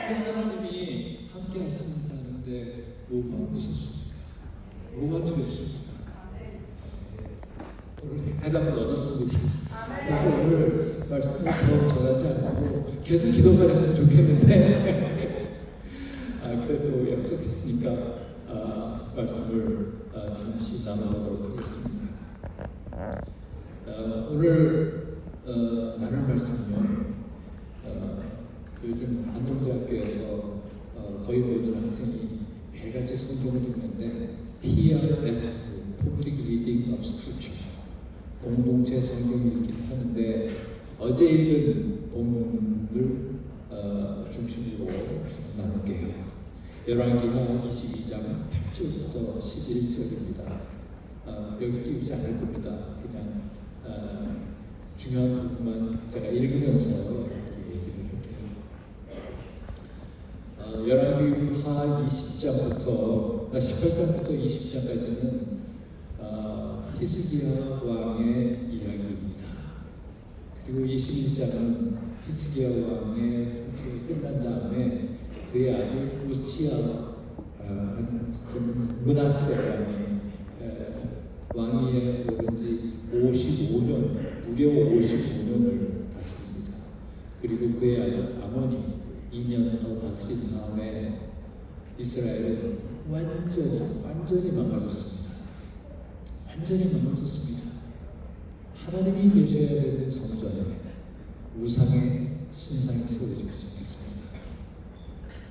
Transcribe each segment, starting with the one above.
그 하나님이 함께 하신다는데 뭐가 무섭습니까? 뭐가 두렵습니까? 오늘 해답을 얻었습니다. 그래서 오늘 말씀을 더 전하지 않고 계속 기도만 했으면 좋겠는데 그래도 약속했으니까 말씀을 잠시 나눠보도록 하겠습니다. 오늘 나눌 말씀은요, 요즘 안동대학교에서 거의 모든 학생이 매일같이 성경을 읽는데 PRS, Public Reading of Scripture, 공동체 성경 읽기를 하는데 어제 읽은 본문을 중심으로 나눌게요. 열왕기하 22장 8절부터 11절입니다. 여기 띄우지 않을 겁니다. 그냥 중요한 부분만 제가 읽으면서 얘기를 할게요. 열왕기하 20장부터 18장부터 20장까지는 히스기야 왕의 이야기입니다. 그리고 21장은 히스기야 왕의 통치가 끝난 다음에 그의 아들 우치야 므낫세 왕위에 오른 지 55년, 무려 55년을 다스립니다. 그리고 그의 아들 아몬이 2년 더 다스린 다음에 이스라엘은 완전히 망가졌습니다. 완전히 망가졌습니다. 하나님이 계셔야 되는 성전에 우상의 신상이 세워지기 시작했습니다.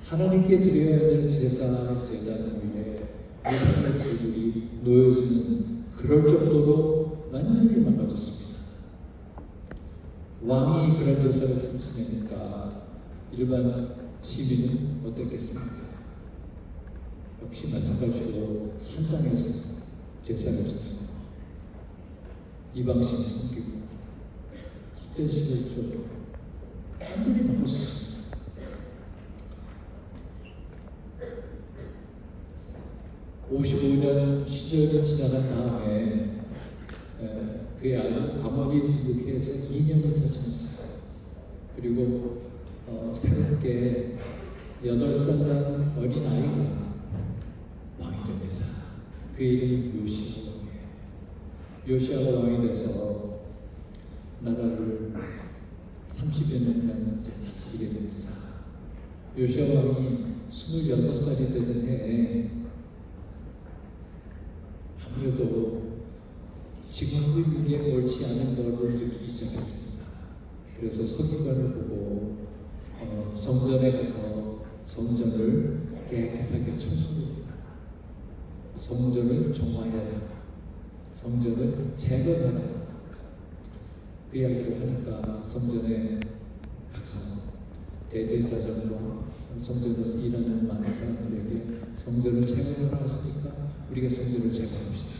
하나님께 드려야 될 제사, 제단 위에 우상의 제물이 놓여지는 그럴 정도로 완전히 망가졌습니다. 왕이 그런 제사를 지내니까 일반 시민은 어땠겠습니까? 역시 마찬가지로 산당에서 제사를 지내고 이방신이 섬기고 헛되심을 쫓고 완전히 망가졌습니다. 55년 시절이 지나간 다음에 그의 아들 아몬이 등극해서 2년이 더 지났어요. 그리고 새롭게 8살 난 어린 아이가 왕이 됩니다. 그의 이름은 요시야 왕이에요. 요시야가 왕이 돼서 나라를 30여 년간 다스리게 됩니다. 요시야 왕이 26살이 되는 해에 아무래도 지금 하고 있는 게 옳지 않은 것을 느끼기 시작했습니다. 그래서 서기관을 보고 성전에 가서 성전을 깨끗하게 청소합니다. 성전을 정화해야 한다. 성전을 재건해야 한다. 그 이야기를 하니까 성전에 가서 대제사장과 성전에서 일하는 많은 사람들에게 성전을 재건하라 했으니까 우리가 성전을 재건합시다.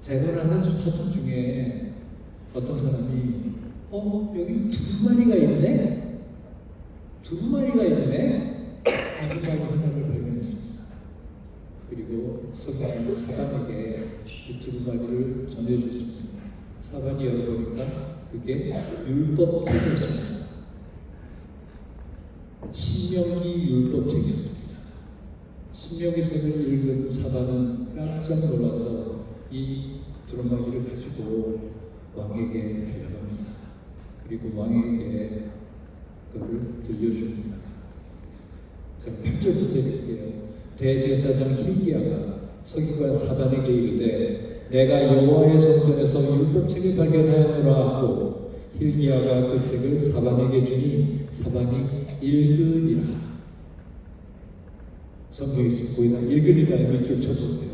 재건하는 하던 중에 어떤 사람이 여기 두루마리가 있네? 두루마리가 있네? 두루마리 하나를 발견했습니다. 그리고 서기관 사반에게 그 두루마리를 전해줬습니다. 사반이 열어보니까 그게 율법책이었습니다. 신명기 율법책이었습니다. 신명기서를 읽은 사반은 깜짝 놀라서 이 두루마기를 가지고 왕에게 달려갑니다. 그리고 왕에게 그거를 들려줍니다. 자, 8절부터 읽을게요. 대제사장 hil기야가 서기관 사반에게 이르되 내가 여호와의 성전에서 율법책을 발견하였노라 하고 hil기야가 그 책을 사반에게 주니 사반이 읽으니라. 성경에 보이나 읽으리라 밑줄 쳐보세요.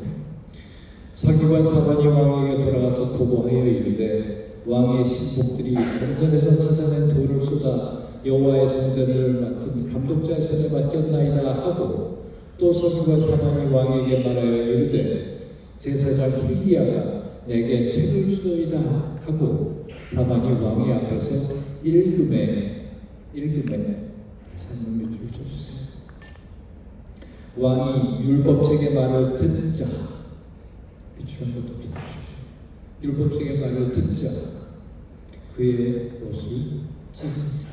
서기관 사반이 왕에게 돌아가서 보고하여 이르되 왕의 신복들이 성전에서 찾아낸 돌을 쏟아 여호와의 성전을 맡은 감독자의 손에 맡겼나이다 하고 또 서기관 사반이 왕에게 말하여 이르되 제사장 hil기야가 내게 책을 주더이다 하고 사반이 왕의 앞에서 읽음에 다시 한번 밑줄을 쳐주세요. 왕이 율법책의 말을 듣자 밑줄 한번 더 쳐주십시오. 율법책의 말을 듣자 그의 옷을 찢습니다.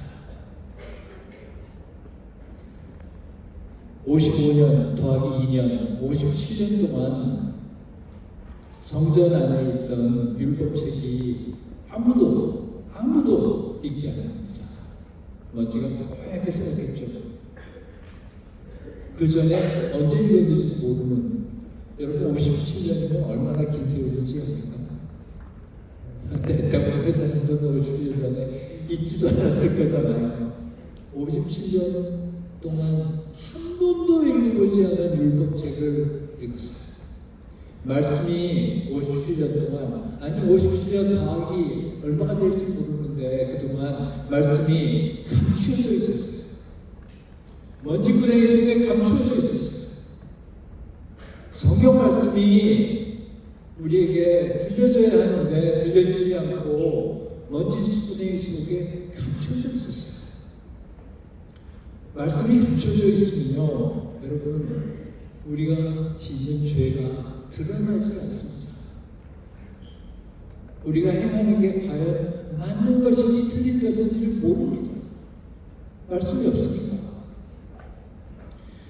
55년 더하기 2년, 57년 동안 성전 안에 있던 율법책이 아무도 읽지 않았습니다. 먼지가 꽤 생겼겠죠. 그 전에 언제 읽었는지도 모르는, 여러분 57년이면 얼마나 긴 세월인지 압니까? 대부분 회사님도 57년 전에 읽지도 않았을 거잖아요. 57년 동안 한 번도 읽어보지 않은 율법책을 읽었어요. 말씀이 57년 동안, 아니 57년 더하기 얼마가 될지 모르는데 그동안 말씀이 감추어져 있었어요. 먼지구덩이 속에 감추어져 있었어요. 성경 말씀이 우리에게 들려져야 하는데 들려지지 않고 먼지구덩이 속에 감추어져 있었어요. 말씀이 감춰져 있으면요, 여러분, 우리가 짓는 죄가 드러나지 않습니다. 우리가 행하는 게 과연 맞는 것인지 틀린 것인지를 모릅니다. 말씀이 없으니까.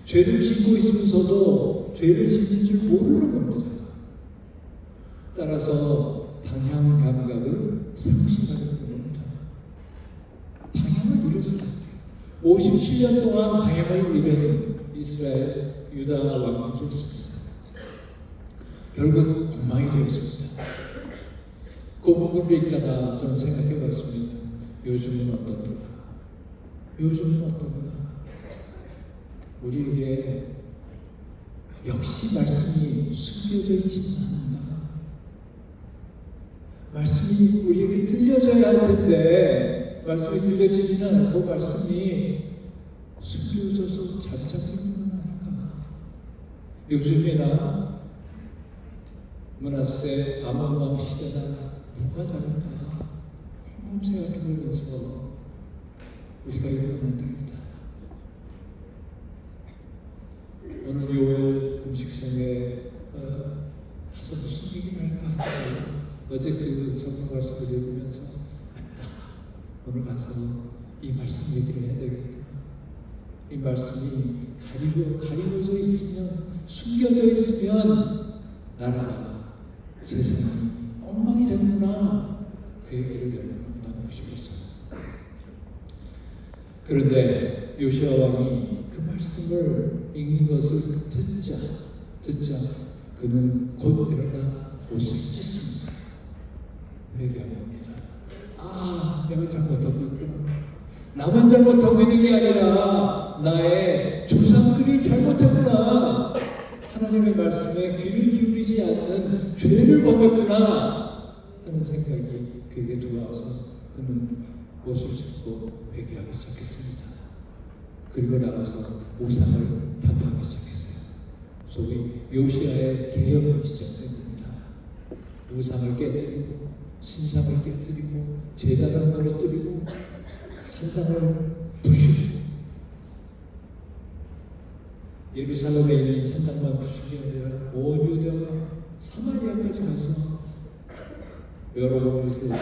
죄를 짓고 있으면서도 죄를 짓는 줄 모르는 겁니다. 따라서 방향 감각을 상실하게 되는 겁니다. 방향을 잃었어요. 57년 동안 방향을 잃은 이스라엘 유다 왕국이었습니다. 결국 엉망이 되었습니다. 그 부분을 읽다가 저는 생각해 봤습니다. 요즘은 어떤가? 요즘은 어떤가? 우리에게 역시 말씀이 숨겨져 있지는 않은가? 말씀이 우리에게 들려져야 할 텐데 말씀이 들려지지는 않고 말씀이 숨겨져서 잠자고 있는 건 아닌가? 요즘이나 므낫세 아몬 왕 시대나 누가 다른가? 곰곰 생각해보면서 우리가 이러면 안 됩니다. 오늘 요엘 금식성에 가서 무슨 얘기를 할까 하다가 어제 그 성경 말씀을 읽으면서 맞다. 오늘 가서 이 말씀 얘기를 해야 되겠구나. 이 말씀이 가리워져 있으면, 숨겨져 있으면 나라가, 세상이 엉망이 되는구나. 그 얘기를 여러분 나누고 싶었어요. 그런데 요시야 왕이 그 말씀을 읽는 것을 듣자 그는 곧 일어나 옷을 찢습니다. 회개합니다. 아, 내가 잘못하고 있구나. 나만 잘못하고 있는 게 아니라 나의 조상들이 잘못했구나. 하나님의 말씀에 귀를 기울이지 않는 죄를 범했구나 하는 생각이 그에게 들어와서 그는 옷을 찢고 회개하기 시작했습니다. 그리고 나가서 우상을 타파하기 시작했어요. 소위 요시야의 개혁이 시작된 겁니다. 우상을 깨뜨리고 신상을 깨뜨리고 제단을 무너뜨리고 산당을 부수고, 예루살렘에 있는 산당만 부수는 게 아니라 온 유대와 사마리아까지 가서 여러 곳에서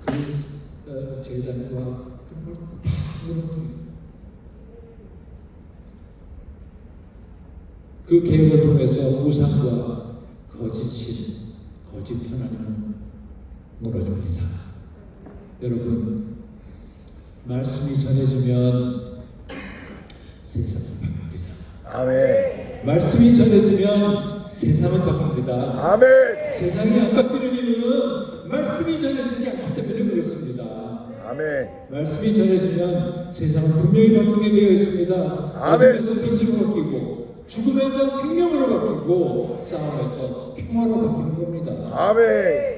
그 제단과 그런 걸 다 무너뜨리고, 그 개혁을 통해서 우상과 거짓 하나님은 무너집니다. 여러분, 말씀이 전해지면 세상은 바뀝니다. 아멘. 말씀이 전해지면 세상은 바뀝니다. 아멘. 세상이 안 바뀌는 이유는 말씀이 전해지지 않기 때문에 그렇습니다. 아멘. 말씀이 전해지면 세상은 분명히 바뀌게 되어 있습니다. 아멘. 어둠에서 빛으로 바뀌고, 죽음에서 생명으로 바뀌고, 싸움에서 평화로 바뀌는 겁니다. 아멘.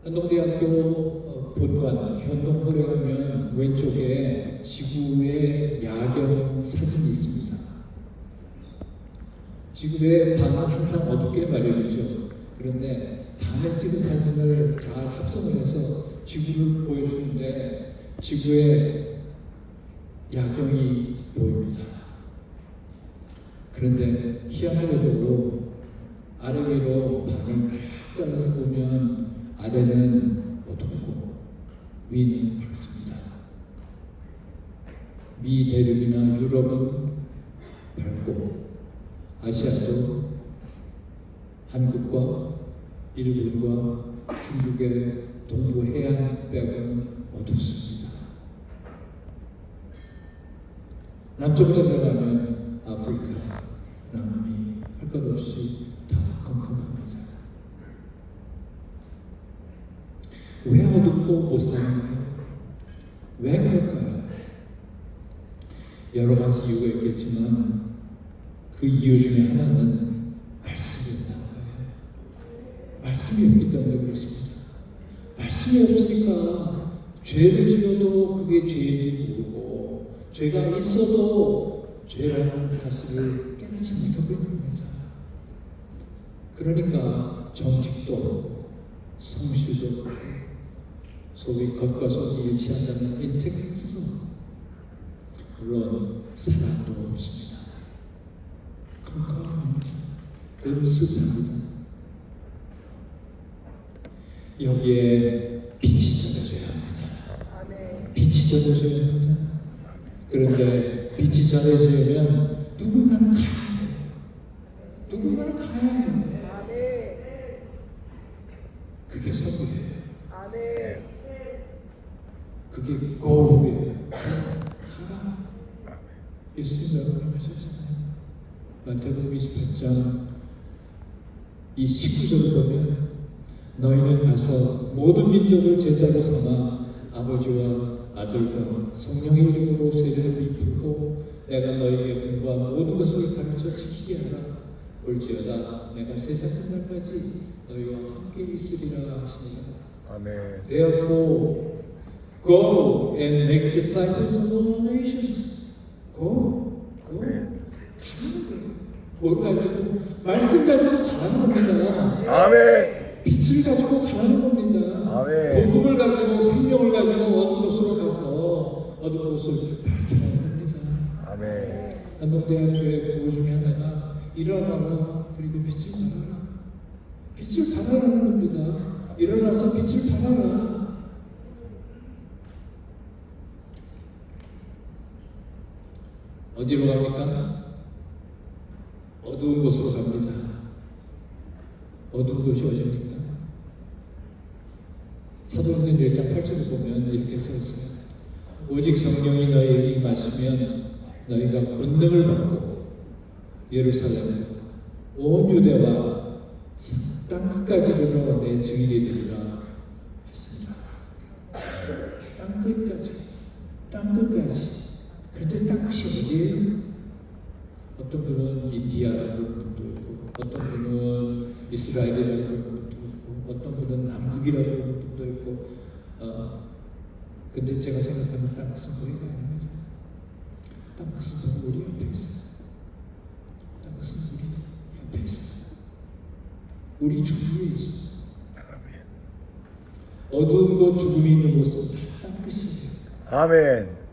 한동대학교 본관 현동홀에 가면 왼쪽에 지구의 야경 사진이 있습니다. 지구의 밤은 항상 어둡게 마련이죠. 그런데 밤에 찍은 사진을 잘 합성을 해서 지구를 보여주는데 지구의 야경이 보입니다. 그런데 희한하게도 아래 위로 반을 딱 잘라서 보면 아래는 어둡고 위는 밝습니다. 미 대륙이나 유럽은 밝고 아시아도 한국과 일본과 중국의 동부 해안 빼고는 어둡습니다. 남쪽으로 내려가면 아프리카, 남미 할 것 없이 다 컴컴합니다. 왜 어둡고 못 사는가요? 왜 그럴까요? 여러 가지 이유가 있겠지만 그 이유 중에 하나는 말씀이 없다는 거예요. 말씀이 없기 때문에 그렇습니다. 말씀이 없으니까 죄를 지어도 그게 죄인지 모르고 죄가 있어도 죄라는 사실을 깨닫지 못하고 있는 겁니다. 그러니까 정직도 없고 성실도 없고 소위 겉과 속이 일치한다는 인테그리티도 없고 물론 사랑도 없습니다. 컴컴합니다. 음습합니다. 여기에 빛이 전해져야 합니다. 빛이 전해져야 합니다. 그런데 빛이 전해지면 누군가는 가야 해요. 누군가는 가야 해요. 그게 서구예요. 그게 고우예요. 가라. 예수님 명령을 하셨잖아요. 마태복음 28장 이 19절을 보면 너희는 가서 모든 민족을 제자로 삼아 아버지와 아들과 성령의 이름으로 세례를 베풀고 내가 너희에게 분부한 모든 것을 가르쳐 지키게 하라. 볼지어다 내가 세상 끝날까지 너희와 함께 있으리라 하시니라. 아멘. Therefore, go and make disciples of all nations. Go. 가는 거예요. 뭘 가지고? 말씀 가지고 가는 겁니다. 아멘. 빛을 가지고 가는 겁니다. 아멘. 복음을 가지고 생명을 가지고 어두운 곳으로 가서 어두운 곳을 밝히라는 겁니다. 아멘. 한동대학교의 구호 중에 하나가 일어나라 그리고 빛을 발하라. 빛을 발하라는 겁니다. 일어나서 빛을 발하라. 어디로 갑니까? 어두운 곳으로 갑니다. 어두운 곳이 어디입니까? 사도행전 1장 8절을 보면 이렇게 써있어요. 오직 성령이 너희에게 임하시면 너희가 권능을 받고 예루살렘 온 유대와 땅 끝까지 이르러 내 증인이 되리라 하십니다. 땅 끝까지. 그런데 땅 끝이 어디예요? 어떤 분은 인디아라는 분도 있고, 어떤 분은 이스라엘이라는 분도 있고, 어떤 분은 남극이라는 분도 있고, 근데 제가 생각하는 땅 끝은 거기가 아닙니다. 땅 끝은 바로 우리 옆에 있어요. 땅 끝은 우리 옆에 있어요. 우리 주위에 있어요. 어두운 곳, 죽음이 있는 곳은 다 땅 끝이에요. 아멘.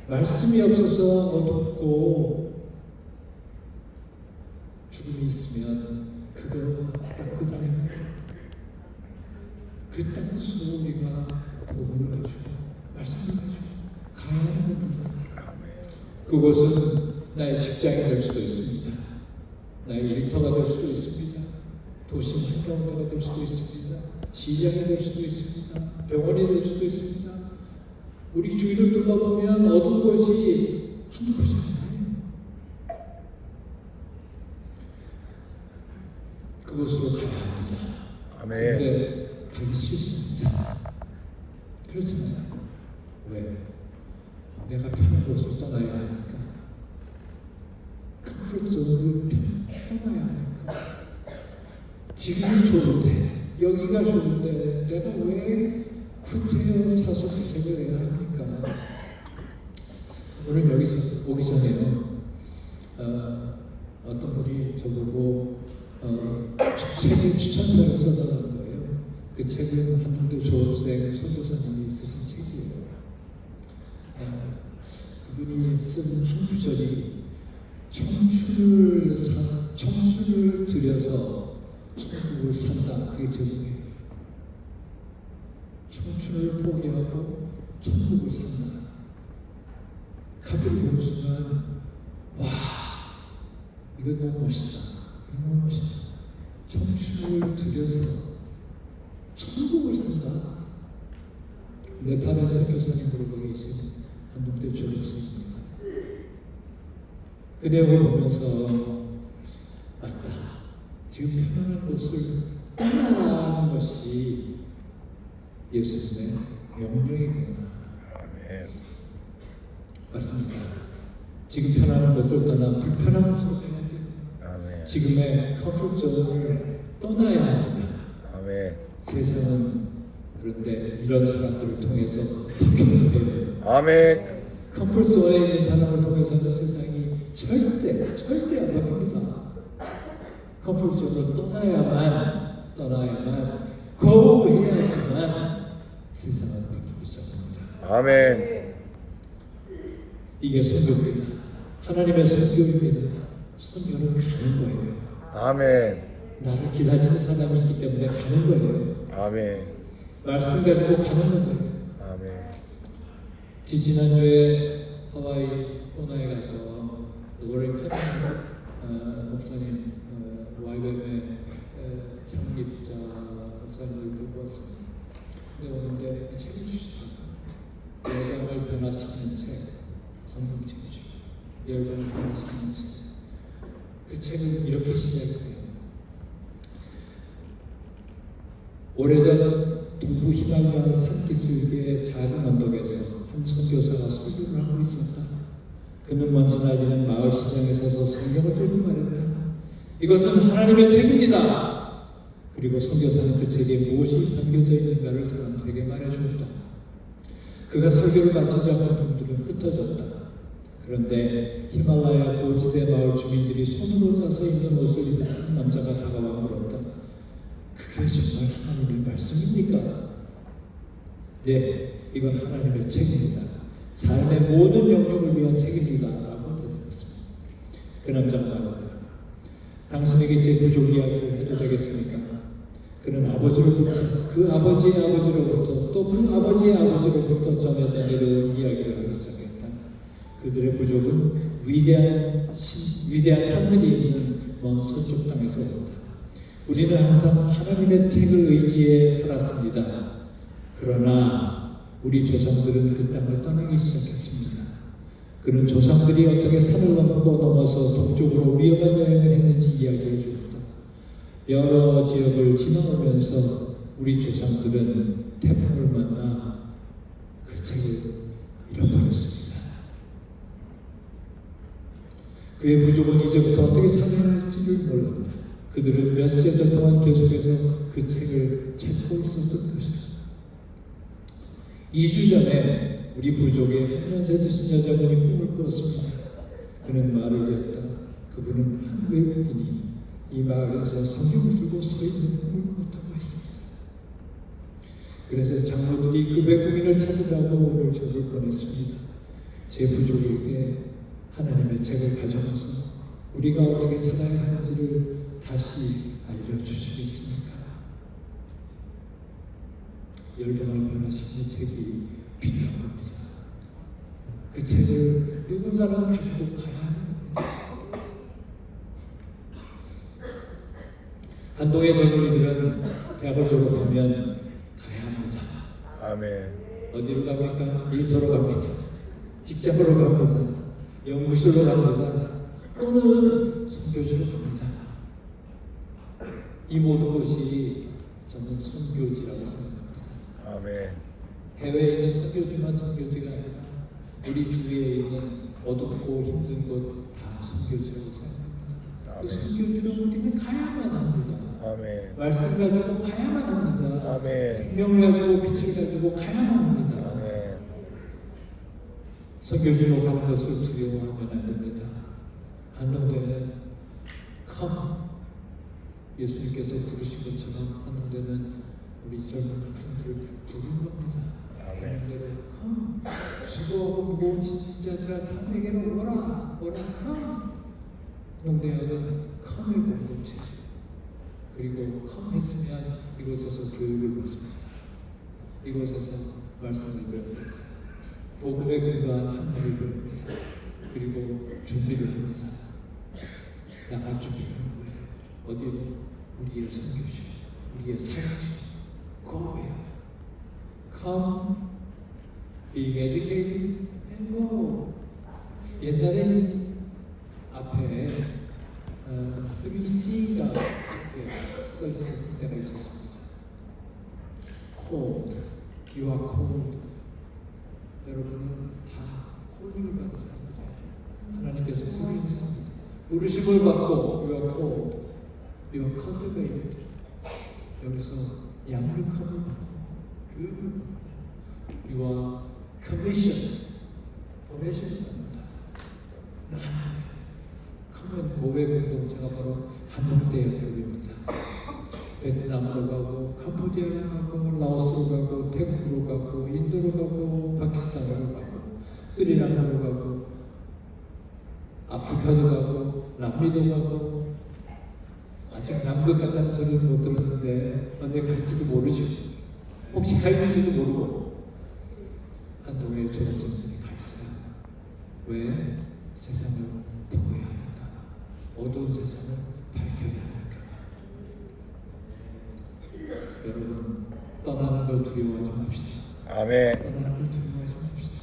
말씀이 없어서 어둡고 죽음이 있으면 그거 땅끝 아닌가요? 그 땅끝으로 우리가 복음을 가지고 말씀을 가지고 가야 하는 겁니다. 그곳은 나의 직장이 될 수도 있습니다. 나의 일터가 될 수도 있습니다. 도시 한가운데가 될 수도 있습니다. 시장이 될 수도 있습니다. 병원이 될 수도 있습니다. 우리 주위를 둘러보면 어두운 곳이 한두 곳이 아니에요. 그곳으로 가야 합니다. 아멘. 그런데 가기 싫습니다. 그렇잖아요. 왜? 내가 편한 곳을 떠나야 하니까. 컴포트존을 떠나야 하니까. 지금이 좋은데, 여기가 좋은데 내가 왜 구태여 사소고생을 해야 합니까? 오늘 여기서 오기 전에요. 어떤 분이 저보고 책을 추천서를 써달라는 거예요. 그 책은 한동대 조업생 선교사님이 쓰신 책이에요. 그분이 쓴 한 구절이 청춘을 들여서 천국을 산다. 그게 제목이에요. 청춘을 포기하고 천국을 산다. 너무 멋있다. 너무 멋있다. 청춘을 들여서 천국을 산다. 네팔의 선교사님으로 거기 계신 한동대 조립수입니다. 그 내용을 보면서 맞다. 지금 편안한 곳을 떠나라는 것이 예수님의 명령이구나. 아멘. 맞습니다. 지금 편안한 곳을 떠나 불편한 곳으로 가야 돼요. 아멘. 지금의 컴포트존을 떠나야 합니다. 아멘. 세상은 그런데 이런 사람들을 통해서 바뀌는 거예요. 아멘. 컴포트존에 있는 사람을 통해서는 세상이 절대 안 바뀝니다. 컴포트존을 떠나야만 고해야지만 세상은 바뀌기 시작합니다. 아멘. 이게 선교입니다. 하나님의 선교입니다. 선교는 가는 거예요. 아멘. 나를 기다리는 사람이 있기 때문에 가는 거예요. 아멘. 말씀 가지고 가는 거예요. 아멘. 지난주에 하와이 코나에 가서 로렌 카닌 목사님 YBM의 창립자 목사님을 들고 왔습니다. 근데 오는데 이 책을 주시더라고요. 열방을 변화시키는 책, 성경책이죠. 열방을 변화시키는 책. 그 책은 이렇게 시작돼요. 오래전 동부 히말라야 산기슭의 작은 언덕에서 한 선교사가 설교를 하고 있었다. 그는 먼지 날리는 마을 시장에 서서 성경을 들고 말했다. 이것은 하나님의 책입니다. 그리고 선교사는 그 책에 무엇이 담겨져 있는가를 사람들에게 말해주었다. 그가 설교를 마치지 않은 분들은 흩어졌다. 그런데 히말라야 고지대 마을 주민들이 손으로 짜서 입는 옷을 입은 한 남자가 다가와 물었다. 그게 정말 하나님의 말씀입니까? 네, 이건 하나님의 책입니다. 삶의 모든 영역을 위한 책입니다. 라고 대답했습니다. 그 남자가 말했다. 당신에게 제 부족 이야기를 해도 되겠습니까? 그는 아버지로부터, 그 아버지의 아버지로부터, 또 그 아버지의 아버지로부터 전해져 내려온 이야기를 하기 시작했다. 그들의 부족은 위대한 산들이 있는 먼 서쪽 땅에서 온다. 우리는 항상 하나님의 책을 의지해 살았습니다. 그러나 우리 조상들은 그 땅을 떠나기 시작했습니다. 그는 조상들이 어떻게 산을 넘어서 동쪽으로 위험한 여행을 했는지 이야기해 주었다. 여러 지역을 지나오면서 우리 조상들은 태풍을 만나 그 책을 잃어버렸습니다. 그의 부족은 이제부터 어떻게 살아야 할지를 몰랐다. 그들은 몇 세대 동안 계속해서 그 책을 찾고 있었던 것이다. 2주 전에 우리 부족의 한 연세 드신 여자분이 꿈을 꾸었습니다. 그는 말을 이었다. 그분은 한 외국인이 이 마을에서 성경을 들고 서 있는 꿈을 꾸었다고 했습니다. 그래서 장로들이 그 외국인을 찾으라고 오늘 저를 보냈습니다. 제 부족에게 하나님의 책을 가져가서 우리가 어떻게 살아야 하는지를 다시 알려주시겠습니까? 열방을 변화시키는 책이 필요한 겁니다. 그 책을 누군가는 가지고 가야 합니다. 한동의 젊은이들은 대학을 졸업하면 가야 합니다. 아멘. 어디로 갑니까? 일터로 갑니다. 직장으로 갑니다. 연구소로 갑니다. 또는 선교지로 갑니다. 이 모든 것이 저는 선교지라고 생각합니다. 아멘. 해외에 있는 선교지만 선교지가 아니라 우리 주위에 있는 어둡고 힘든 곳 다 선교지라고 생각합니다. 그 선교지로 우리는 가야만 합니다. 아멘. 말씀 가지고 가야만 합니다. 아멘. 생명 가지고 빛을 가지고 가야만 합니다. 아멘. 선교지로 가는 것을 두려워하면 안 됩니다. 한동대는 come 예수님께서 부르신 것처럼 한동대는 우리 젊은 학생들을 부른 겁니다. 아멘. 한동대로 come 수고하고 무거운 짐자들아 다 내게로 오라 come. 한동대학은 come의 공동체 그리고 come 했으면 이곳에서 교육을 받습니다. 이곳에서 말씀을 배웁니다. 복음에 근거한 한문을 배웁니다. 그리고 준비를 합니다. 나갈 준비를 하는 거예요. 어디로? 우리의 선교실, 우리의 사역실. Go where? Come, being educated, and go. 옛날에 앞에 3C가 이렇게 써 있을 때가 있었습니다. Cold, you are cold. 여러분은 다 콜링을 받은 사람들이에요. 하나님께서 부르셨습니다. 부르심을 받고 you are called, you are cultivated. 여기서 양육함을 받고 교육을 받고 you are commissioned. 보내신답니다. 나는 커먼 고외 공동체가 바로 한동대역입니다. 베트남으로 가고 캄보디아로 가고 라오스로 가고 태국으로 가고 인도로 가고 파키스탄으로 가고 스리랑카로 가고 아프리카도 가고 남미도 가고 아직 남극 같다는 소리는 못 들었는데 언제 갈지도 모르시고 혹시 가 있는지도 모르고 한동의 졸업생들이 가 있어요. 왜? 세상을 바꿔야 하니까. 어두운 세상을 밝혀야 하니까. 여러분 떠나는 걸 두려워하지 맙시다. 아멘. 떠나는 걸 두려워하지 맙시다.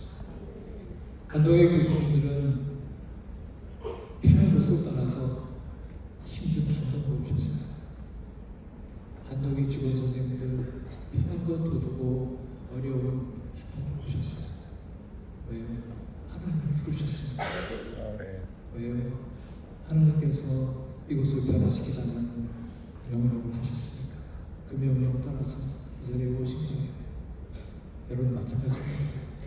한동의 교수님들은 편한 곳을 떠나서 힘든 한동을 오셨어요. 한동의 직원 선생님들 편한 것 도두고 어려운 한동을 오셨어요. 왜요? 하나님을 부르셨습니다. 아멘. 왜요? 하나님께서 이곳을 변화시키라는 명령을 하셨으니까 그 명령을 따라서 이 자리에 오신 거예요. 여러분 마찬가지입니다.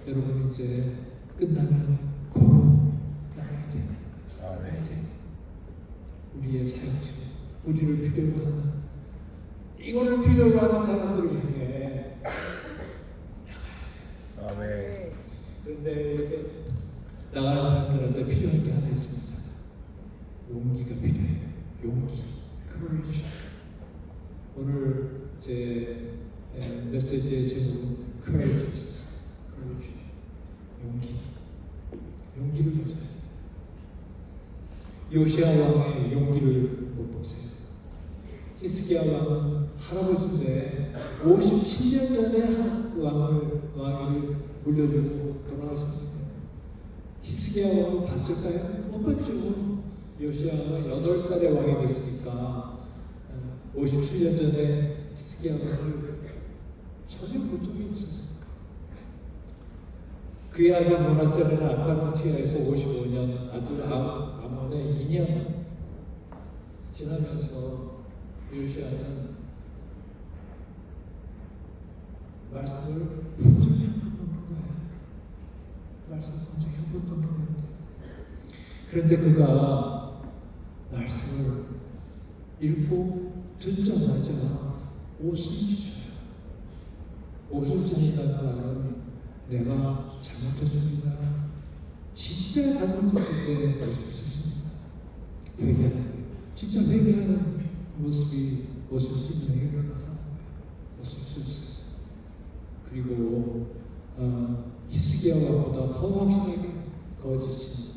여러분 이제 끝나면 고 나가야 돼요. 나가야 돼요. 우리의 사역지로 우리를 필요로 하는 이거를 필요로 하는 사람들을 향해 나가야 돼요. 아멘. 그런데 이렇게 나가는 사람들한테 필요한 게 하나 있습니다. 용기가 필요해요. 용기, courage. 오늘 제 메시지의 제목은 courage였어요. courage, 용기, 용기를 가져야 해요. 요시아 왕의 용기를 못 보세요. 히스기야 왕은 할아버지인데 57년 전에 왕위를 물려주고 돌아가셨는데 히스기야 왕을 봤을까요? 못 봤죠. 요시아가 8살에 왕이 됐으니까 57년 전에 히스기야 왕을 전혀 본 적이 없어요. 그의 아들 므낫세는 아카노치아에서 55년, 아들 아몬의 2년 지나면서 요시아는 말씀을 본 적이 한 번도 없는 거예요. 말씀을 본 적이 한 번도 없는 거예요. 그런데 그가 말씀을 읽고 듣자마자 옷을 찢어요. 옷을 찢는다는 말은 내가 잘못했습니다. 진짜 잘못했을 때 옷을 찢습니다. 회개하는 거예요. 진짜 회개하는 모습이 옷을 찢는 행위를 나타나는 거예요. 옷을 찢었어요. 그리고 히스기야 왕보다 더 확실하게 거짓인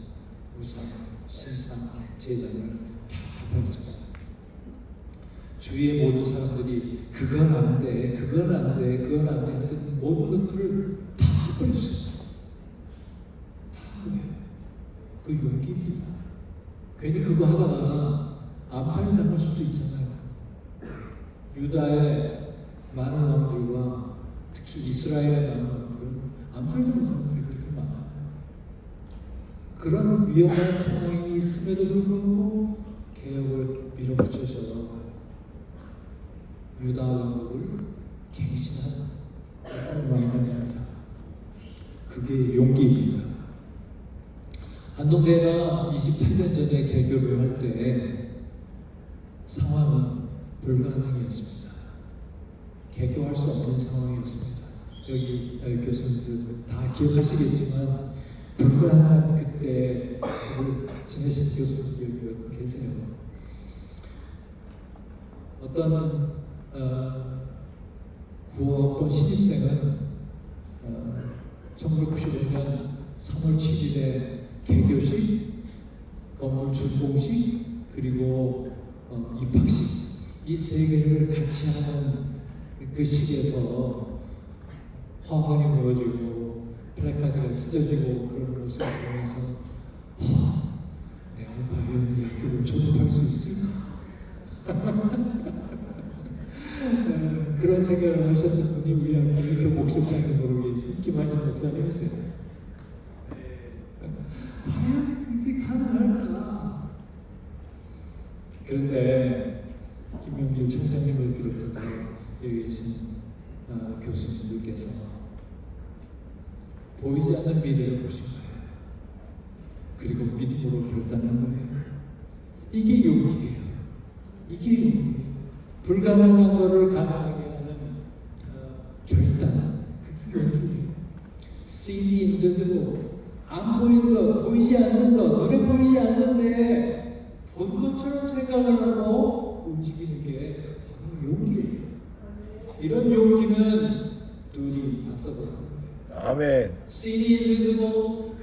우상, 신상, 제단을 다 타파했습니다. 주위의 모든 사람들이 그건 안 돼, 그건 안 돼, 그건 안 돼 하던 모든 것들을 다 버렸어요. 다 거예요. 그 용기입니다. 괜히 그거 하다가 암살을 당할 수도 있잖아요. 유다의 많은 왕들과 특히 이스라엘의 많은 왕들은 암살당한 사람들이 그렇게 많아요. 그런 위험한 상황이 있음에도 불구하고 개혁을 밀어붙여서 유다 왕국을 갱신한 그런 왕입니다. 그게 용기입니다. 한동대가 28년 전에 개교를 할 때 상황은 불가능이었습니다. 개교할 수 없는 상황이었습니다. 여기 교수님들 다 기억하시겠지만 불가능한 그때를 지내신 교수님들이 몇 분 계세요. 어떤 9학번 신입생은 1995년 3월 7일에 개교식, 건물 준공식, 그리고 입학식 이 세 개를 같이 하는 그 시기에서 화환이 모여지고 플래카드가 찢어지고 그런 모습을 보면서 내가 과연 이 학교를 졸업할 수 있을까? 그런 생각을 하셨던 분이 우리 학교의 교목실장님으로 계신 김하진 목사님이세요. 과연 그게 가능할까? 그런데 김용길 총장님을 비롯해서 여기 계신 교수님들께서 보이지 않는 미래를 보신 거예요. 그리고 믿음으로 결단한 거예요. 이게 용기예요. 이게 용기예요. 불가능한 것을 가능하게 하는 결단, 그게 용기예요. See the invisible, 안 보이는 것, 보이지 않는 것, 눈에 보이지 않는데 본 것처럼 생각을 하고 움직이는 게 바로 용기예요. 이런 용기는 do the impossible. 아멘. See the invisible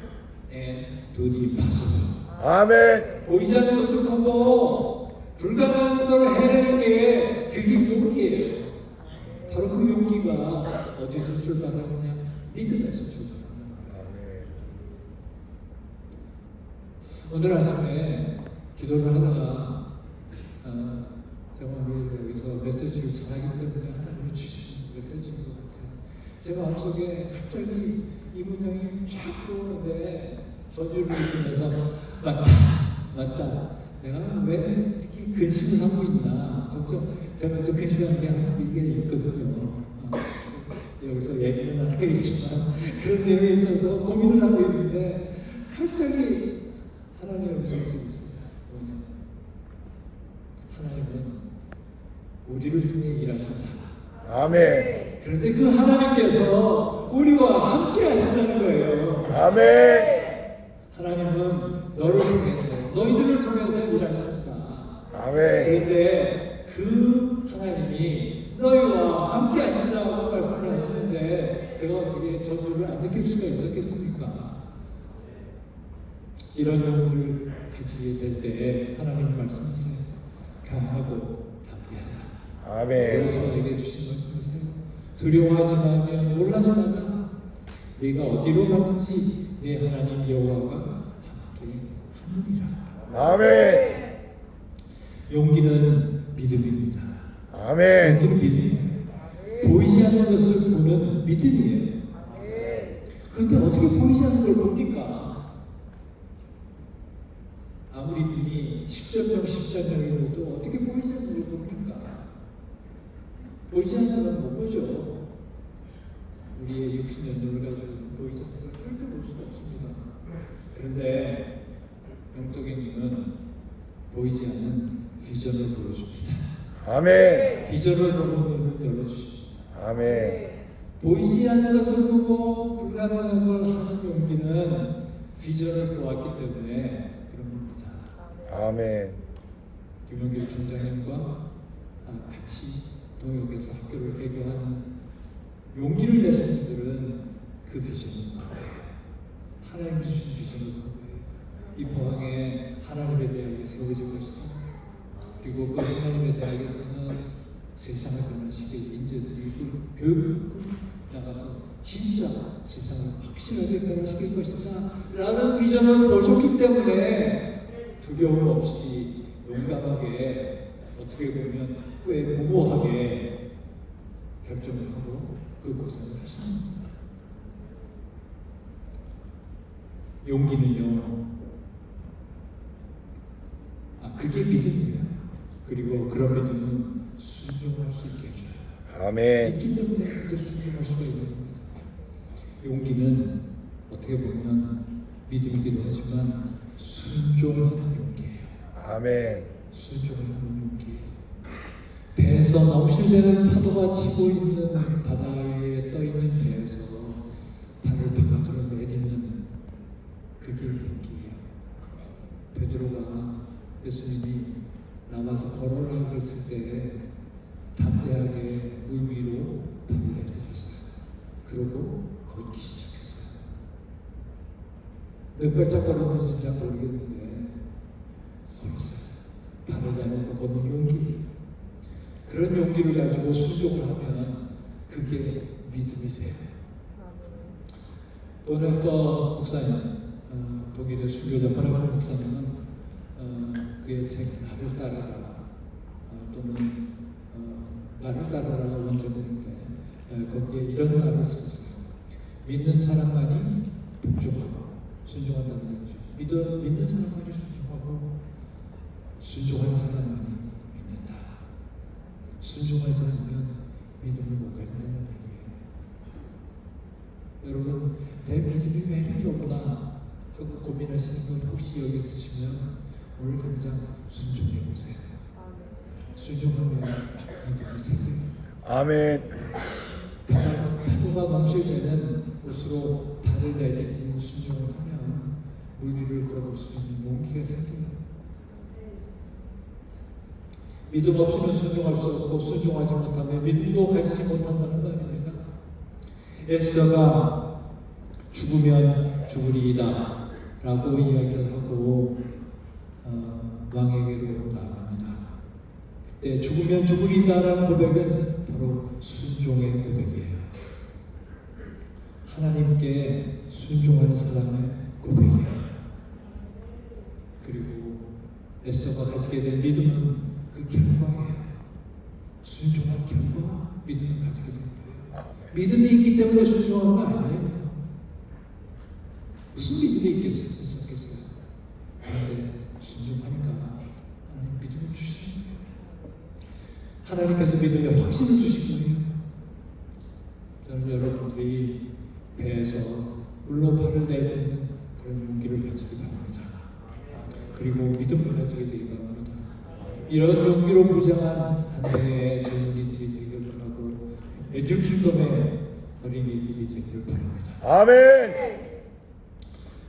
and do the impossible. 아멘. 보이지 않는 것을 보고 불가능한 걸 해내는 게 그게 용기예요. 바로 그 용기가 어디서 출발하느냐? 믿음에서 출발합니다. 아멘. 오늘 아침에 기도를 하다가 제가 오늘 여기서 메시지를 전하기 때문에 하나님이 주신 메시지인 것 같아요. 제 마음속에 갑자기 이 문장이 쫙 들어오는데 전율을 느끼면서 맞다. 내가 왜 이렇게 근심을 하고 있나 제가 좀 근심하는 게 한두 개 있거든요. 여기서 얘기는 안 하겠지만 그런 내용에 있어서 고민을 하고 있는데 갑자기 하나님의 음성이 들렸어요. 뭐냐면 하나님은 우리를 통해 일하신다. 아멘. 그런데 그 하나님께서 우리와 함께 하신다는 거예요. 아멘. 하나님은 너를 통해서, 너희들을 통해서 일하신다. 아멘. 그런데 그 하나님이 너희와 함께 하신다고 말씀을 하시는데 제가 어떻게 전율을 안 느낄 수가 있었겠습니까? 이런 용기를 가지게 될 때 하나님이 말씀하세요. 강하고 담대하다. 아멘. 여호수아에게 주신 말씀이세요. 두려워하지 말며 놀라지 말라. 네가 어디로 가든지 네 하나님 여호와가 함께 하느니라. 아멘. 용기는 믿음입니다. 아멘. 용기는 믿음이에요. 보이지 않는 것을 보는 믿음이에요. 그런데 어떻게 보이지 않는 걸 봅니까? 아무리 눈이 10점명이라도 어떻게 보이지 않는 걸 봅니까? 보이지 않는 건 못 보죠. 우리의 육신의 눈을 가지고 보이지 않는 걸 절대 볼 수가 없습니다. 그런데 영적인 눈은 보이지 않는 비전을 보여줍니다. 아멘. 비전을 보는 눈을 열어주십니다. 아멘. 보이지 않는 것을 보고 불가능한 걸 하는 용기는 비전을 보았기 때문에 그런 겁니다. 아멘. 김용길 총장님과 같이 동역에서 학교를 개교하는 용기를 내신 분들은 그 비전을 본 거예요. 하나님이 주신 비전을 본 거예요. 이 포항에 하나님의 대학이 세워질 것이다. 그리고 그 하나님의 대학에서는 세상을 변화시킬 인재들이 교육받고 나가서 진짜 세상을 확실하게 변화시킬 것이다 라는 비전을 보셨기 때문에 두려움 없이 용감하게 어떻게 보면 꽤 무모하게 결정을 하고 그 고생을 하십니다. 용기는요, 그게 믿음이에요. 그리고 그런 믿음은 순종할 수 있게 해줘요. 아멘. 있기 때문에 이제 순종할 수가 있는 겁니다. 용기는 어떻게 보면 믿음이기도 하지만 순종하는 용기예요. 아멘. 순종하는 용기예요. 배에서 넘실대는 파도가 치고 있는 바다 위에 떠 있는 배에서 발을 바깥으로 내딛는 그게 용기예요. 베드로가 예수님이 남아서 걸어라 그랬을 때 담대하게 물 위로 발을 내딛었어요. 그러고 걷기 시작했어요. 몇 발짝 걸었는지 진짜 모르겠는데 걸었어요. 걷는 용기. 그런 용기를 가지고 순종을 하면 그게 믿음이 돼요. 보네퍼 목사님, 독일의 순교자 보네퍼 목사님은 그의 책 나를 따르라 또는 나를 따르라 원제문인데 거기에 이런 말을 썼어요. 믿는 사람만이 복종하고 순종한다는 거죠. 믿는 사람만이 순종하고 순종하는 사람만이 믿는다. 순종하지 않으면 믿음을 못 가진다는 얘기예요. 여러분, 내 믿음이 왜 이렇게 없나 하고 고민하시는 분 혹시 여기 있으시면 오늘 당장 순종해 보세요. 순종하면 믿음이 생겨요. 아멘. 파도가 넘칠 때는 옷으로 발을 내딛는 순종을 하면 물 위를 걸을 수 있는 용기가 생겨요. 믿음 없이는 순종할 수 없고 순종하지 못하면 믿음도 가지지 못한다는 말입니다. 에스더가 죽으면 죽으리이다 라고 이야기를 하고 왕에게로 나갑니다. 그때 죽으면 죽으리이다 라는 고백은 바로 순종의 고백이에요. 하나님께 순종하는 사람의 고백이에요. 그리고 에스더가 가지게 된 믿음은 그 결과예요. 순종한 결과 믿음을 가지게 된 거예요. 믿음이 있기 때문에 순종하는 거 아니에요. 무슨 믿음이 있었겠어요? 그런데 순종하니까 하나님 믿음을 주시는 거예요. 하나님께서 믿음에 확신을 주신 거예요. 저는 여러분들이 배에서 물로 발을 내딛는 그런 용기를 가지기 바랍니다. 그리고 믿음을 가지게 되기 바랍니다. 이런 용기로 무장한 한 해의 젊은이들이 되기를 바라고 뉴킹덤의 어린이들이 되기를 바랍니다. 아멘.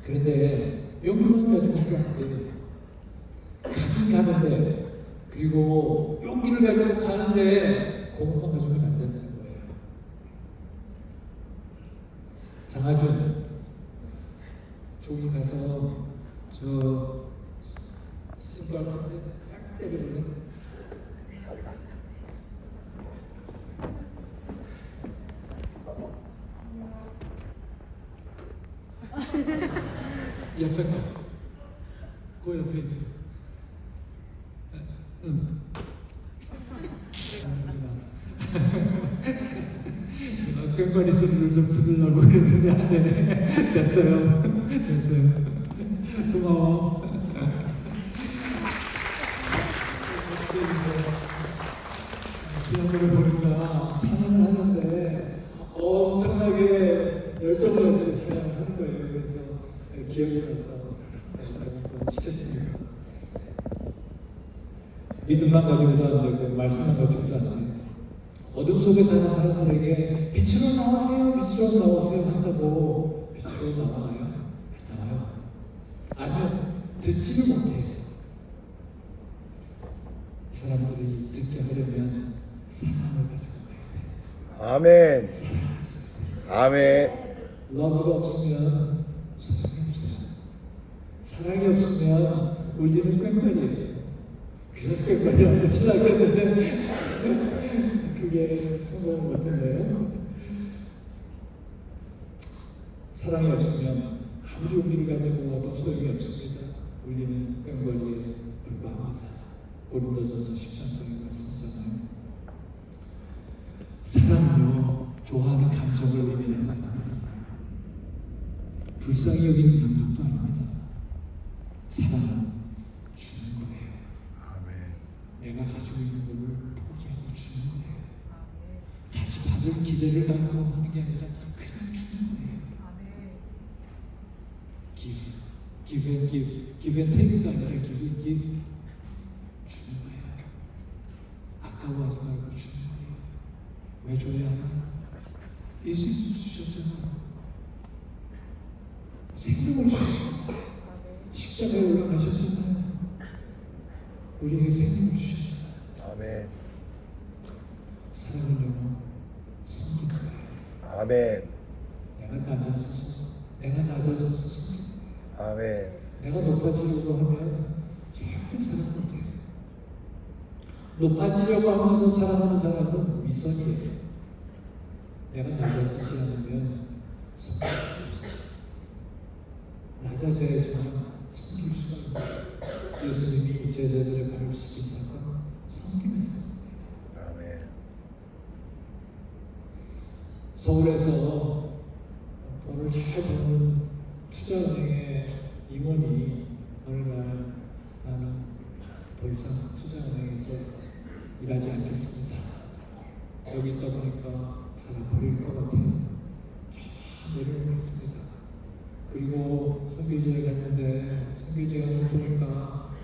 그런데 용기만 가지고는 또 안 돼요. 가긴 가는데, 그리고 용기를 가지고 가는데 그것만 가지고는 안 된다는 거예요. 장하준, 저기 가서 저 신발하는데 딱 때려볼래? 옆에 거, 그 옆에 있는 거. 응. 제가 꽹과리 소리를 좀 들으려고 그랬더니 안 되네. 됐어요. 됐어요. 고마워. 지난번에 보니까 찬양을 하는데 엄청나게 열정을 가지고 찬양을 하는 거예요. 그래서 기억이 나서 제가 한번 시켰습니다. 믿음만 가지고도 안 되고 말씀만 가지고도 안 돼요. 어둠 속에 사는 사람들에게 빛으로 나오세요, 빛으로 나오세요 한다고 빛으로 나와요? 안 나와요. 아니면 듣지를 못해요. 사람들이 듣게 하려면 사랑을 가지고 가야 돼요. 아멘. 아멘. 러브가 없으면 사랑이 없어요. 사랑이 없으면 울리는 꽹과리예요. 그래서 꽹과리라고 치려고 했는데 그게 성공 못했네요. 사랑이 없으면 아무리 용기를 가지고 와도 소용이 없습니다. 울리는 꽹과리에 불과합니다. 고린도전서 13장에 말씀하잖아요. 사랑은요, 좋아하는 감정을 의미하는 거 아닙니다. 불쌍히 여기는 감정도 아닙니다. 사랑은 주는 거예요. 아멘. 내가 가지고 있는 것을 포기하고 주는 거예요. 다시 받을 기대를 갖고 하는 게 아니라 그냥 주는 거예요. give and take가 아니라 give and give. 주는 거예요. 아까워하지 말고 주는 거예요. 왜 줘야 하나? 예수님이 주셨잖아요. 생명을 주셨잖아요. 십자가에 올라가셨잖아요. 우리에게 생명을 주셨잖아요. 아멘. 사랑은요, 섬기는 거예요. 아멘. 내가 낮아져서 섬기는 거예요. 아멘. 내가 높아지려고 하면 절대 사랑 못해요. 높아지려고 하면서 살아가는 사람은 위선이에요. 내가 낮아지지 않으면 섬길 수가 없어요. 낮아져야지만 섬길 수가 있어요. 예수님이 제자들의 발을 씻긴 사건, 섬김의 사건이에요. 아멘. 서울에서 돈을 잘 버는 투자은행의 임원이 어느 날 나는 더 이상 투자은행에서 일하지 않겠습니다. 여기 있다 보니까 살아 버릴 것 같아요. 저 내려놓겠습니다. 그리고 선교지에 갔는데 선교지에 가서 보니까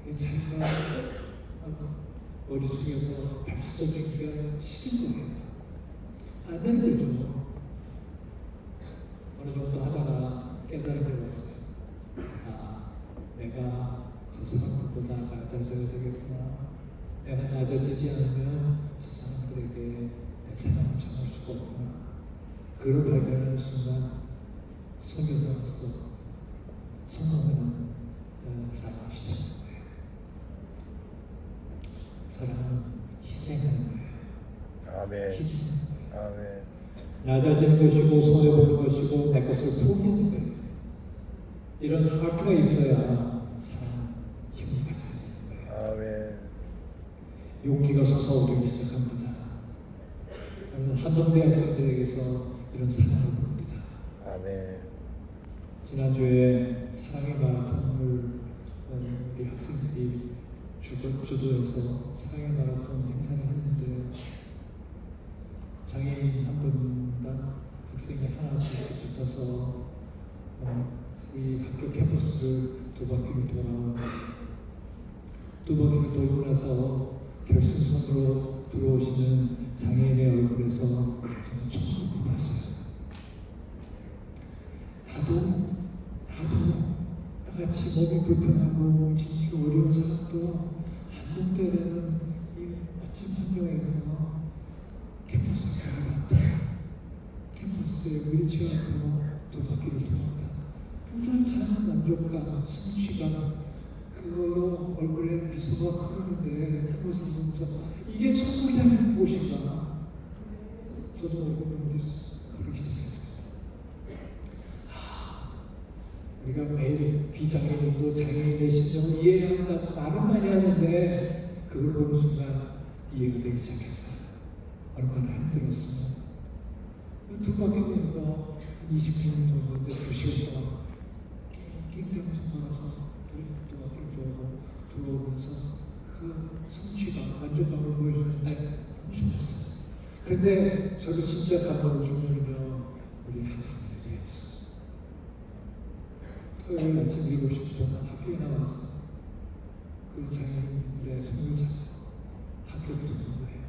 자기가 머리 숙여서 벌써 주기가 식은 거예요. 안 되는 거죠. 어느 정도 하다가 깨달음이 왔어요. 아, 내가 저 사람들보다 낮아져야 되겠구나. 내가 낮아지지 않으면 저 사람들에게 내 사랑을 전할 수가 없구나. 그걸 발견하는 순간 선교사로서 성공하는 사랑이 시작된 거예요. 사랑은 희생하는 거예요. 아멘. 희생하는 거예요. 아멘. 낮아지는 것이고 손해보는 것이고 내 것을 포기하는 거예요. 이런 하트가 있어야 사랑은 힘을 가져야 되는 거예요. 아멘. 용기가 솟아오르기 시작합니다. 저는 한동대 학생들에게서 이런 사랑을 봅니다. 아멘. 지난주에 사랑의 마라톤을 우리 학생들이 주도해서 사랑의 마라톤 행사를 했는데 장애인 한 분당 학생이 하나 둘씩 붙어서 우리 학교 캠퍼스를 두 바퀴를 돌고 나서 결승선으로 들어오시는 장애인의 얼굴에서 저는 충격을 봤어요. 나도 나같이 몸이 불편하고 움직이기가 어려운 사람도 한동대라는 이 멋진 환경에서 캠퍼스를 걸어갔다. 캠퍼스에 휠체어를 타고 두 바퀴를 돌았다. 뿌듯한 만족감, 성취감, 그걸로 얼굴에 미소가 흐르는데 그것을 보면서 이게 천국이 아닌 무엇인가. 저도 얼굴 눈물이 흐르기 시작했어요. 우리가 매일 비장애인도 장애인의 심정을 이해한다 말은 많이 하는데 그걸 보는 순간 이해가 되기 시작했어요. 얼마나 힘들었으면 두 바퀴 도는 거 한 20km 도는데 2시간 동안 낑낑대면서 걸어서 두 바퀴를 돌고 들어오면서 그 성취감, 만족감을 보여주는데 너무 좋았어요. 근데 저를 진짜 감동을 주면요 우리 학생들이었어요. 토요일 아침 7시부터는 학교에 나와서 그 장애인들의 손을 잡고 학교를 듣는 거예요.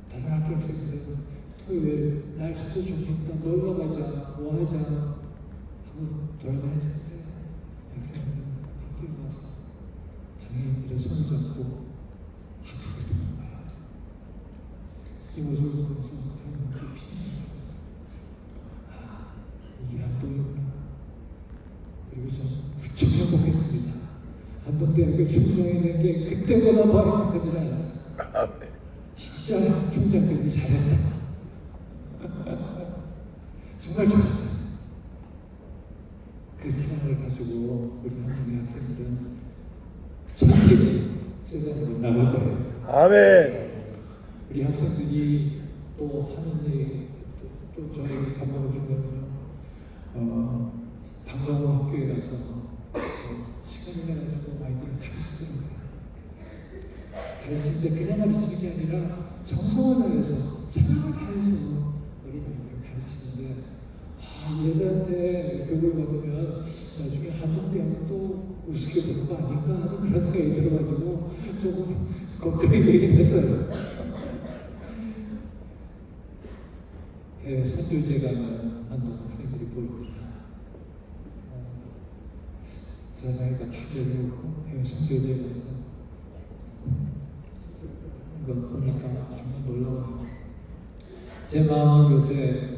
다른 학교 학생들은 토요일 날씨도 좋겠다, 놀러 가자, 뭐 하자 하고 돌아다니는데 학생들은 학교에 와서 장애인들의 손을 잡고 학교를 듣는 거예요. 이 모습을 보면서 저는 눈물이 피어났어요. 아, 이게 한동이구나. 그리고 저는 무척 행복했습니다. 한동대학교 총장이 된 게 그때보다 더 행복하지 않았어요. 아멘. 진짜 총장 되기 잘했다. 정말 좋았어요. 그 사랑을 가지고 우리 한동의 학생들은 전 세상으로 나갈 거예요. 아멘. 우리 학생들이 또 하는 얘기, 또 저에게 감동을 준 거는요. 방과후 학교에 가서 시간을 내가지고 아이들을 가르치더라고요. 가르치는데 그냥 가르치는 게 아니라 정성을 다해서 사랑을 다해서 어린 아이들을 가르치는데 이 여자한테 교육을 받으면 나중에 한동대학도 우습게 보는 거 아닌가 하는 그런 생각이 들어가지고 조금 걱정이 되긴 했어요. 해외 선교제 가면 한동 학생들이 보입니다. 세상에가 다 내려놓고 해외 선교제에 가서 것 보니까 정말 놀라워요. 제 마음은 요새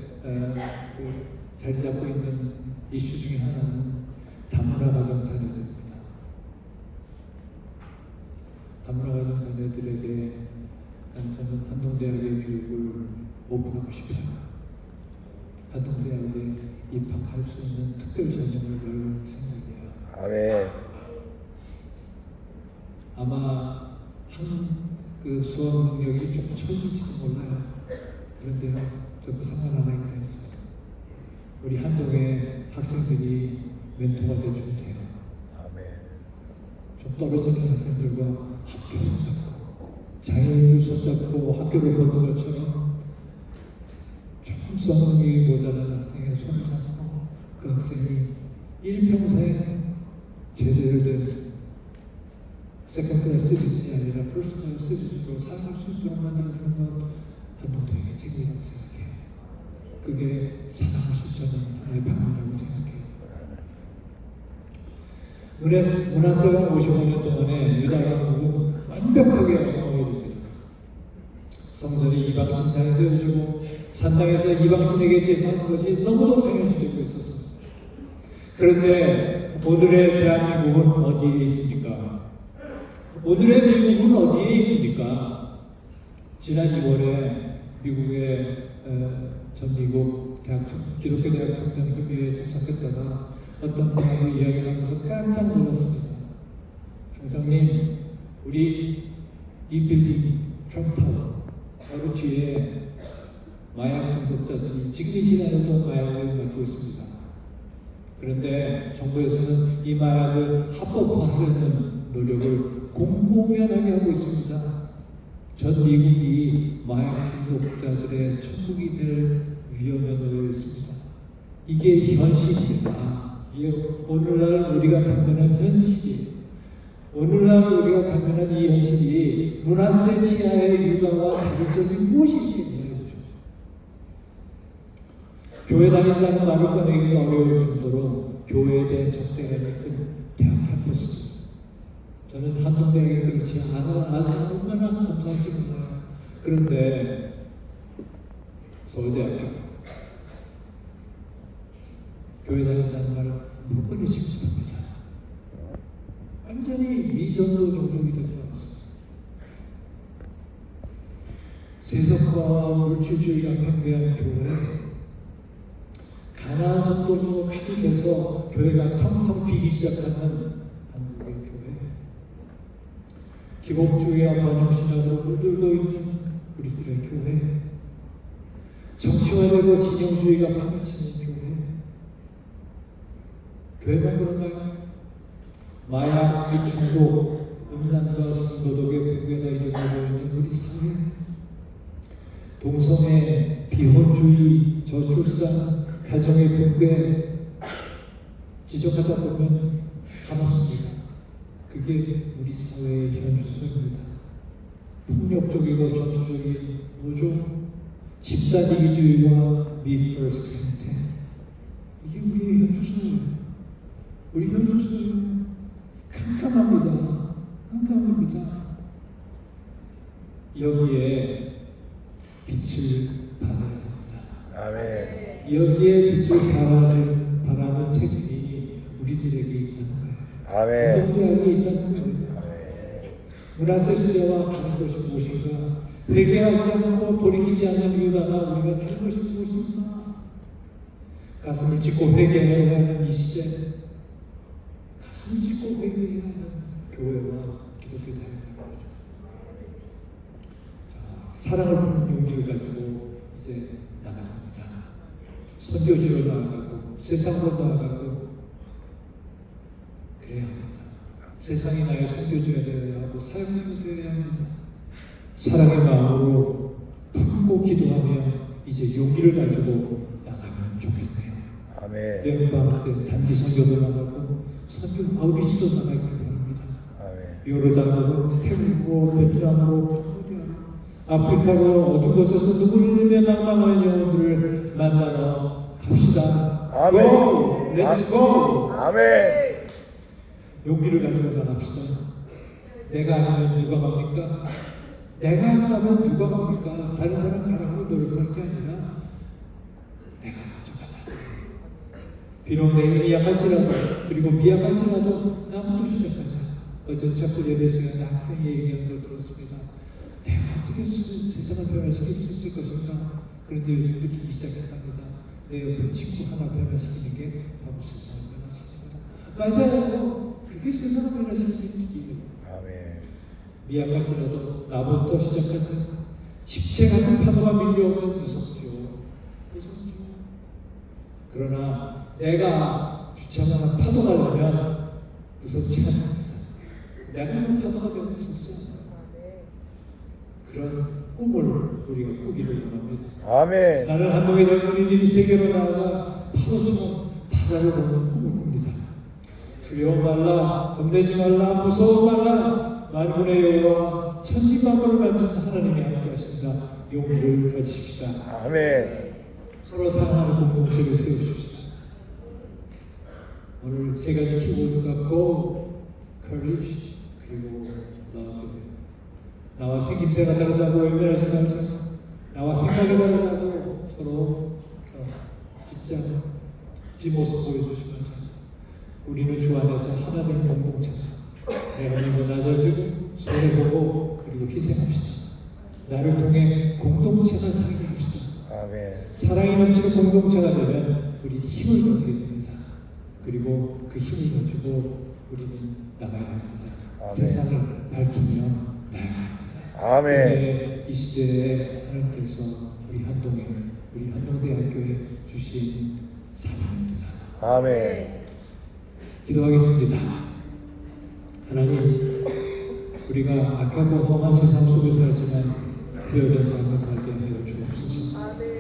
자리 잡고 있는 이슈 중에 하나는 다문화 가정 자녀들입니다. 다문화 가정 자녀들에게 저는 한동대학의 교육을 오픈하고 싶어요. 한동대학에 입학할 수 있는 특별 전형을 열 생각이에요. 아멘. 아마 그 수업 능력이 좀 처질지도 몰라요. 그런데요, 저 그 상관하나님을 했어요. 우리 한동의 학생들이 멘토가 돼주면 돼요. 아멘. 좀 떨어지는 학생들과 학교 손잡고, 장애인들 손잡고 학교를 걷는 것처럼 조금 성능이 모자란 학생의 손을 잡고 그 학생이 일평생 제대로 된 세컨 클래스 시티즌이 아니라 퍼스트 클래스 시티즌으로 살아갈 수 있도록 만들어주는 건 한동대학의 책임이라고 생각해요. 그게 사랑을 실천하는 하나의 방법이라고 생각해요. 문화세가 55년 동안에 유다왕국은 완벽하게 엉망이 됩니다. 성전이 이방 신상이 세워지고 산당에서 이방신에게 제사하는 것이 너무도 당연시되고 있었습니다. 그런데 오늘의 대한민국은 어디에 있습니까? 오늘의 미국은 어디에 있습니까? 지난 2월에 미국의 전 미국 기독교 대학 총장 협의회에 참석했다가 어떤 분하고 이야기를 하면서 깜짝 놀랐습니다. 총장님, 우리 이 빌딩 트럼프타워 바로 뒤에 마약 중독자들이 지금 이 시간에도 마약을 맡고 있습니다. 그런데 정부에서는 이 마약을 합법화하려는 노력을 공공연하게 하고 있습니다. 전 미국이 마약 중독자들의 천국이 될 위험에 놓여 있습니다. 이게 현실입니다. 이게 오늘날 우리가 당면한 현실이에요. 오늘날 우리가 당면한 이 현실이 문화세 치하의 유다와 다른 점이 무엇이 있겠냐는 거죠. 교회 다닌다는 말을 꺼내기 어려울 정도로 교회에 대한 적대감이 큰 대학 캠퍼스들. 저는 한동대학이 그렇지 않아서 얼마나 감사할지 몰라요. 그런데 서울대학교 교회 다닌다는 말을 못 꺼내지 못합니다. 완전히 미전도 종족이 된 것 같습니다. 세속과 물질주의가 팽배한 교회, 가난한 성도로 가득해서 교회가 텅텅 비기 시작하는 한국의 교회, 기복주의와 번영신학으로 물들고 있는 우리들의 교회, 정치화되고 진영주의가 판을 치는 교회, 교회만 그런가요? 마약, 중독, 음란과 성도덕의 붕괴가 일어나고 있는 우리 사회, 동성애, 비혼주의, 저출산, 가정의 붕괴 지적하다 보면 한없습니다. 그게 우리 사회의 현주소입니다. 폭력적이고 전투적인 노조, 집단 이기주의와 me first 행태, 이게 우리의 현주소예요. 우리 현주소예요. 캄캄합니다. 캄캄합니다. 여기에 빛을 발해야 합니다. 아멘. 여기에 빛을 발하는 책임이 우리들에게 있다는 거예요. 아멘. 한동대학에 있다는 거예요. 아멘. 문화세 시대와 다른 것이 무엇인가? 회개하지 않고 돌이키지 않는 유다나 우리가 다른 것이 무엇인가? 가슴을 찢고 회개해야 하는 이 시대, 가슴을 찢고 회개해야 하는 교회와 기독교 대학이라는 거죠. 사랑을 품는 용기를 가지고 이제 나갑니다. 선교지로 나아가고 세상으로 나아가고 그래야 합니다. 세상이 나의 선교지가 되어야 하고 사역지가 되어야 합니다. 사랑의 마음으로 품고 기도하며 이제 용기를 가지고 나가면 좋겠네요. 아멘. 여름방학 때 단기 선교도 나가고 선교 아우비시도 나가길 바랍니다. 아멘. 요르단으로, 태국으로, 베트남으로, 캄보디아로, 아프리카로 어떤 곳에서 누구를 위해 낭망하는 영혼들을 만나러 갑시다. 아멘. Go! Let's go! 아멘. 용기를 가지고 나갑시다. 내가 아니면 누가 갑니까? 내가 안 가면 누가 갑니까? 다른 사람 가라고 노력할 게 아니라 내가 먼저 가자. 비록 내 힘이 약할지라도 그리고 미약할지라도 나부터 시작하자. 어제 촛불 예배 시간에 학생이 얘기한 걸 들었습니다. 내가 어떻게 세상을 변화시킬 수 있을 것인가? 그런데 요즘 느끼기 시작했답니다. 내 옆에 친구 하나 변화시키는 게 바로 세상을 변화시킵니다. 맞아요. 그게 세상을 변화시키는 길이에요. 아멘. 미약할지라도 나부터 시작하자. 집체 같은 파도가 밀려오면 무섭죠. 무섭죠. 그러나 내가 주체하는 파도가 되면 무섭지 않습니다. 내가 그 파도가 되면 무섭지 않아요. 그런 꿈을 우리가 꾸기를 원합니다. 아멘. 나는 한동의 젊은이들이 세계로 나아가 파도처럼 바다를 덮는 꿈을 꿉니다. 두려워 말라, 겁내지 말라, 무서워 말라. 만군의 여호와 천지만물을 만드신 하나님이 함께하신다. 용기를 가지십시다. 아멘. 서로 사랑하는 공동체를 세우십시다. 오늘 세 가지 키워드가 Go, Courage, 그리고 Love. 나와 생김새가 다르다고 외면하지 말자. 나와 생각이 다르다고 서로 뒷모습 보여주지 말자. 우리는 주 안에서 하나된 공동체다. 내가 먼저 낮아지고 손해보고 그리고 희생합시다. 나를 통해 공동체가 살게 합시다. 아멘. 사랑이 넘치는 공동체가 되면 우리 힘을 가지게 됩니다. 그리고 그 힘을 가지고 우리는 나가야 합니다. 아멘. 세상을 밝히며 나가야 합니다. 아멘. 이 시대에 하나님께서 우리 한동대학교에 주신 사명입니다. 아멘. 기도하겠습니다. 하나님, 우리가 악하고 험한 세상 속에 살지만 그대로 삶을 살게 하여 주옵소서.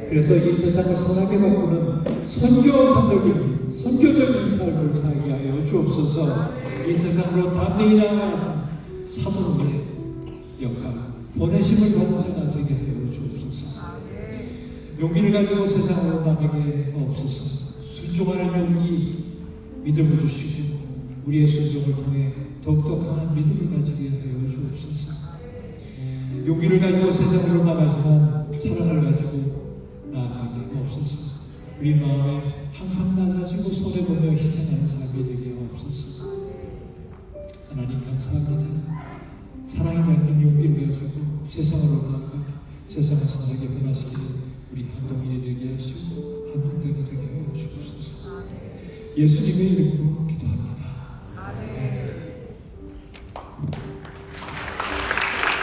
그래서 이 세상을 선하게 바꾸는 선교적인 삶을 살게 하여 주옵소서. 이 세상으로 담대히 나아가서 사도의 역할, 보내심을 받은 자가 되게 하여 주옵소서. 용기를 가지고 세상으로 나가게 하옵소서. 순종하는 용기, 믿음을 주시고 우리의 순종을 통해 더욱더 강한 믿음을 가지게 하여 주옵소서. 용기를 가지고 세상으로 나가지만 사랑을 가지고 나아가게 하옵소서. 우리 마음에 항상 낮아지고 손해보며 희생하는 삶이 되게 하옵소서. 하나님 감사합니다. 사랑이 담긴 용기를 가지고 세상으로 나아가 세상을 선하게 변화시키는 우리 한동인이 되게 하시고 한동대가 되게 하여 주옵소서. 예수님의 이름으로